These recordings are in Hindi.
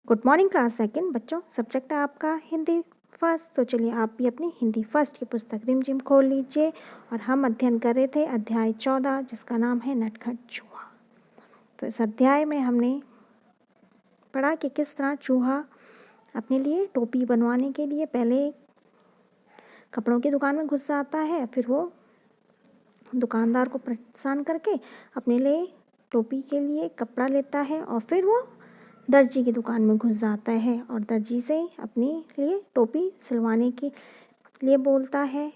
गुड मॉर्निंग क्लास सेकंड बच्चों। सब्जेक्ट है आपका हिंदी फर्स्ट। तो चलिए आप भी अपनी हिंदी फर्स्ट की पुस्तक रिमझिम खोल लीजिए। और हम अध्ययन कर रहे थे अध्याय 14 जिसका नाम है नटखट चूहा। तो इस अध्याय में हमने पढ़ा कि किस तरह चूहा अपने लिए टोपी बनवाने के लिए पहले कपड़ों की दुकान में घुस जाता है, फिर वो दुकानदार को परेशान करके अपने लिए टोपी के लिए कपड़ा लेता है और फिर वो दर्जी की दुकान में घुस जाता है और दर्जी से अपने लिए टोपी सिलवाने के लिए बोलता है।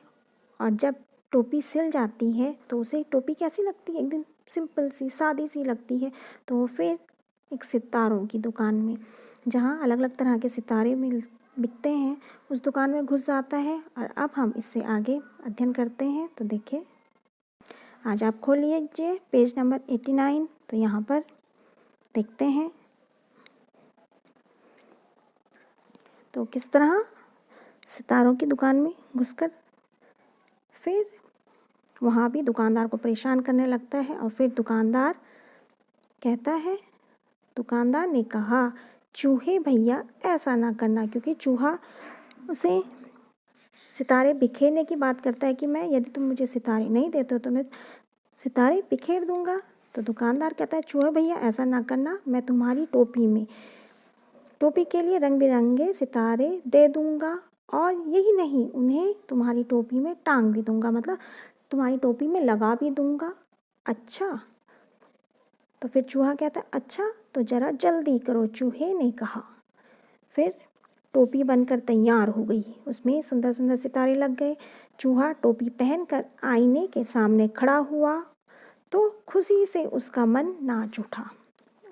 और जब टोपी सिल जाती है तो उसे टोपी कैसी लगती है, एकदम सिंपल सी सादी सी लगती है। तो वो फिर एक सितारों की दुकान में, जहाँ अलग अलग तरह के सितारे बिकते हैं, उस दुकान में घुस जाता है। और अब हम इससे आगे अध्ययन करते हैं। तो देखिए, आज आप खोल लीजिए पेज नंबर 89। तो यहाँ पर देखते हैं तो किस तरह सितारों की दुकान में घुसकर फिर वहाँ भी दुकानदार को परेशान करने लगता है। और फिर दुकानदार ने कहा, चूहे भैया ऐसा ना करना, क्योंकि चूहा उसे सितारे बिखेरने की बात करता है कि मैं, यदि तुम मुझे सितारे नहीं देते हो तो मैं सितारे बिखेर दूंगा। तो दुकानदार कहता है, चूहे भैया ऐसा ना करना, मैं तुम्हारी टोपी के लिए रंग बिरंगे सितारे दे दूंगा, और यही नहीं, उन्हें तुम्हारी टोपी में टांग भी दूंगा, मतलब तुम्हारी टोपी में लगा भी दूंगा। अच्छा। तो फिर चूहा कहता है, अच्छा तो ज़रा जल्दी करो, चूहे ने कहा। फिर टोपी बनकर तैयार हो गई, उसमें सुंदर सुंदर सितारे लग गए। चूहा टोपी पहनकर आईने के सामने खड़ा हुआ तो खुशी से उसका मन नाच उठा।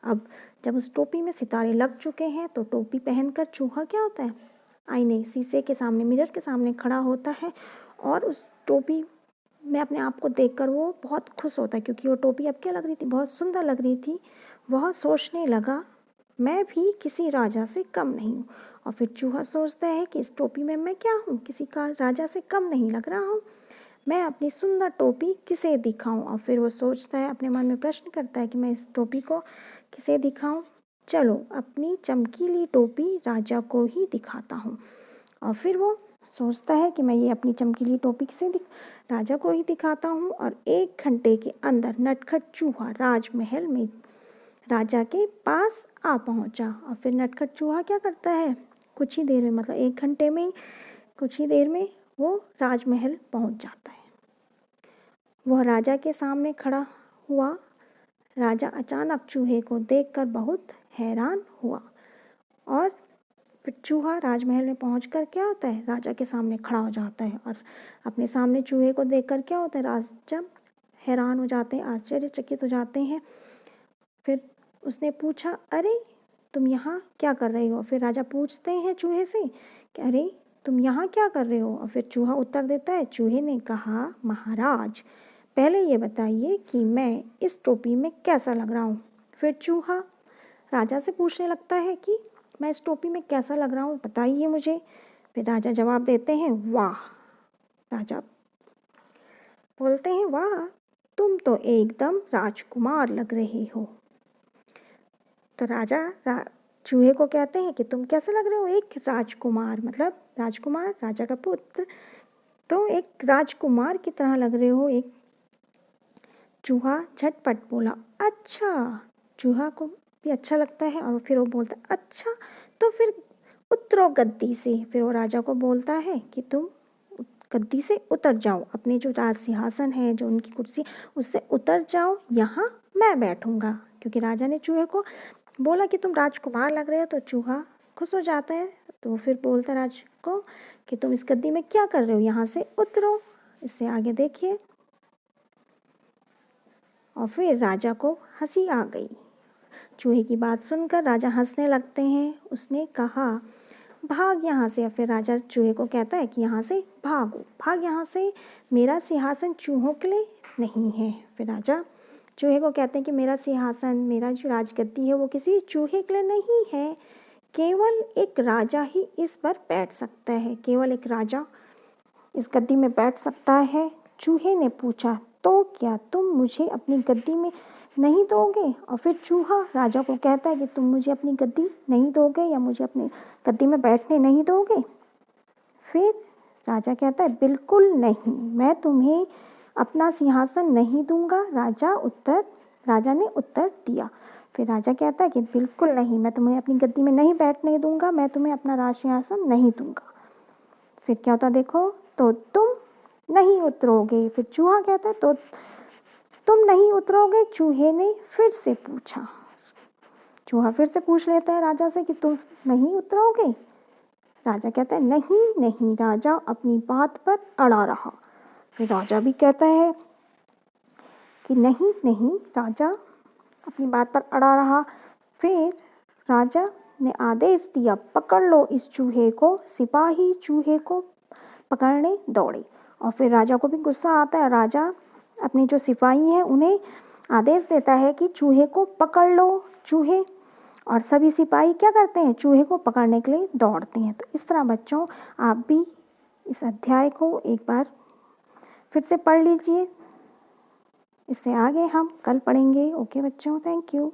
अब जब उस टोपी में सितारे लग चुके हैं तो टोपी पहनकर चूहा क्या होता है, आईने शीशे के सामने, मिरर के सामने खड़ा होता है और उस टोपी में अपने आप को देखकर वो बहुत खुश होता है, क्योंकि वो टोपी अब क्या लग रही थी, बहुत सुंदर लग रही थी। वह सोचने लगा, मैं भी किसी राजा से कम नहीं हूँ। और फिर चूहा सोचता है कि इस टोपी में मैं क्या हूँ, किसी का राजा से कम नहीं लग रहा हूँ, मैं अपनी सुंदर टोपी किसे दिखाऊं। और फिर वो सोचता है, अपने मन में प्रश्न करता है कि मैं इस टोपी को किसे दिखाऊं, चलो अपनी चमकीली टोपी राजा को ही दिखाता हूँ। और फिर वो सोचता है कि मैं ये अपनी चमकीली टोपी राजा को ही दिखाता हूँ। और 1 घंटे के अंदर नटखट चूहा राजमहल में राजा के पास आ पहुँचा। और फिर नटखट चूहा क्या करता है, कुछ ही देर में, मतलब 1 घंटे में, कुछ ही देर में वो राजमहल पहुँच जाता है। वह राजा के सामने खड़ा हुआ। राजा अचानक चूहे को देखकर बहुत हैरान हुआ। और फिर चूहा राजमहल में पहुंचकर क्या होता है, राजा के सामने खड़ा हो जाता है। और अपने सामने चूहे को देखकर क्या होता है, राजा हैरान हो जाते हैं, आश्चर्यचकित हो जाते हैं। फिर उसने पूछा, अरे तुम यहाँ क्या कर रहे हो। फिर राजा पूछते हैं चूहे से कि अरे तुम यहाँ क्या कर रहे हो। और फिर चूहा उत्तर देता है, चूहे ने कहा, महाराज पहले ये बताइए कि मैं इस टोपी में कैसा लग रहा हूँ। फिर चूहा राजा से पूछने लगता है कि मैं इस टोपी में कैसा लग रहा हूँ, बताइए मुझे। फिर राजा जवाब देते हैं, वाह। राजा बोलते हैं, वाह तुम तो एकदम राजकुमार लग रहे हो। तो चूहे को कहते हैं कि तुम कैसे लग रहे हो, एक राजकुमार, मतलब राजकुमार राजा का पुत्र, तो एक राजकुमार की तरह लग रहे हो। एक चूहा झटपट बोला, अच्छा। चूहा को भी अच्छा लगता है और फिर वो बोलता है, अच्छा तो फिर उतरो गद्दी से। फिर वो राजा को बोलता है कि तुम गद्दी से उतर जाओ, अपने जो राज सिंहासन है, जो उनकी कुर्सी, उससे उतर जाओ, यहाँ मैं बैठूंगा। क्योंकि राजा ने चूहे को बोला कि तुम राजकुमार लग रहे हो, तो चूहा खुश हो जाता है। तो फिर बोलता है राज को कि तुम इस गद्दी में क्या कर रहे हो, यहाँ से उतरो। इससे आगे देखिए। और फिर राजा को हंसी आ गई। चूहे की बात सुनकर राजा हंसने लगते हैं। उसने कहा, भाग यहाँ से। फिर राजा चूहे को कहता है कि यहाँ से भाग यहाँ से, मेरा सिंहासन चूहों के लिए नहीं है। फिर राजा चूहे को कहते हैं कि मेरा सिंहासन, मेरा जो राजगद्दी है, वो किसी चूहे के लिए नहीं है, केवल एक राजा ही इस पर बैठ सकता है, केवल एक राजा इस गद्दी में बैठ सकता है। चूहे ने पूछा, तो क्या तुम मुझे अपनी गद्दी में नहीं दोगे? और फिर चूहा राजा को कहता है कि तुम मुझे अपनी गद्दी नहीं दोगे या मुझे अपनी गद्दी में बैठने नहीं दोगे? फिर राजा कहता है बिल्कुल नहीं, मैं तुम्हें अपना सिंहासन नहीं दूंगा। राजा ने उत्तर दिया। फिर राजा कहता है कि बिल्कुल नहीं, मैं तुम्हें अपनी गद्दी में नहीं बैठने दूंगा, मैं तुम्हें अपना राज सिंहासन नहीं दूंगा। फिर क्या होता देखो, तो तुम नहीं उतरोगे। फिर चूहा कहता है तो तुम नहीं उतरोगे? चूहे ने फिर से पूछा। चूहा फिर से पूछ लेता है राजा से कि तुम नहीं उतरोगे? राजा कहता है नहीं नहीं। राजा अपनी बात पर अड़ा रहा। फिर राजा भी कहता है कि नहीं नहीं। राजा अपनी बात पर अड़ा रहा। फिर राजा ने आदेश दिया, पकड़ लो इस चूहे को। सिपाही चूहे को पकड़ने दौड़े और फिर राजा को भी गुस्सा आता है। राजा अपने जो सिपाही हैं उन्हें आदेश देता है कि चूहे को पकड़ लो। चूहे और सभी सिपाही क्या करते हैं? चूहे को पकड़ने के लिए दौड़ते हैं। तो इस तरह बच्चों आप भी इस अध्याय को एक बार फिर से पढ़ लीजिए। इससे आगे हम कल पढ़ेंगे। ओके बच्चों, थैंक यू।